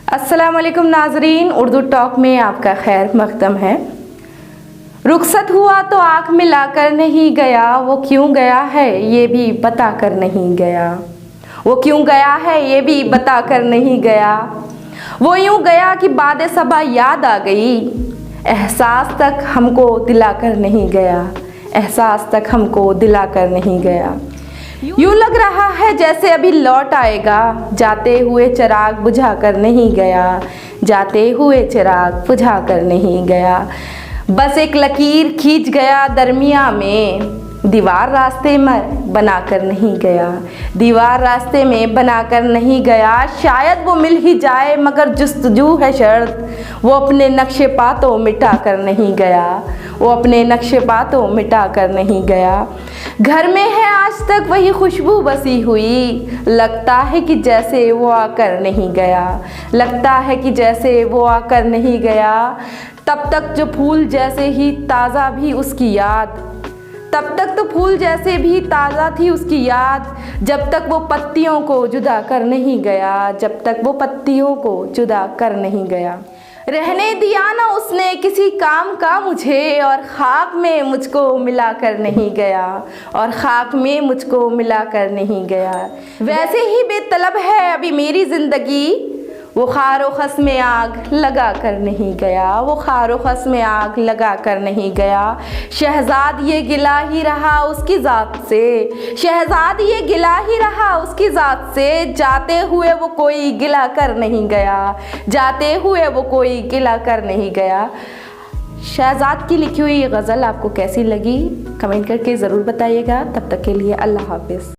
अस्सलाम वालेकुम नाजरीन, उर्दू टॉक में आपका खैर मकदम है। रुखसत हुआ तो आँख मिलाकर नहीं गया, वो क्यों गया है ये भी बता कर नहीं गया। वो क्यों गया है ये भी बता कर नहीं गया। वो यूं गया कि बाद सबा याद आ गई, एहसास तक हमको दिला कर नहीं गया। एहसास तक हमको दिला कर नहीं गया। यूं लग रहा है जैसे अभी लौट आएगा, जाते हुए चिराग बुझा कर नहीं गया। जाते हुए चिराग बुझा कर नहीं गया। बस एक लकीर खींच गया दरमिया में, दीवार रास्ते में बना कर नहीं गया। दीवार रास्ते में बना कर नहीं गया। शायद वो मिल ही जाए मगर जुस्तजू है शर्त, वो अपने नक्शे पातों मिटा कर नहीं गया। वो अपने नक्शे पातों मिटा कर नहीं गया। घर में है आज तक वही खुशबू बसी हुई, लगता है कि जैसे वो आकर नहीं गया। लगता है कि जैसे वो आकर नहीं गया। तब तक जो फूल जैसे ही ताज़ा भी उसकी याद, तब तक तो फूल जैसे भी ताज़ा थी उसकी याद, जब तक वो पत्तियों को जुदा कर नहीं गया। जब तक वो पत्तियों को जुदा कर नहीं गया। रहने दिया ना उसने किसी काम का मुझे, और खाक में मुझको मिला कर नहीं गया। और खाक में मुझको मिला कर नहीं गया। वैसे ही बेतलब है अभी मेरी ज़िंदगी, वो खारो खस में आग लगा कर नहीं गया। वो खारो खस में आग लगा कर नहीं गया। शहजाद ये गिला ही रहा उसकी ज़ात से। शहजाद ये गिला ही रहा उसकी ज़ात से, जाते हुए वो कोई गिला कर नहीं गया। जाते हुए वो कोई गिला कर नहीं गया। शहजाद की लिखी हुई ये गज़ल आपको कैसी लगी कमेंट करके ज़रूर बताइएगा। तब तक के लिए अल्लाह हाफ़िज़।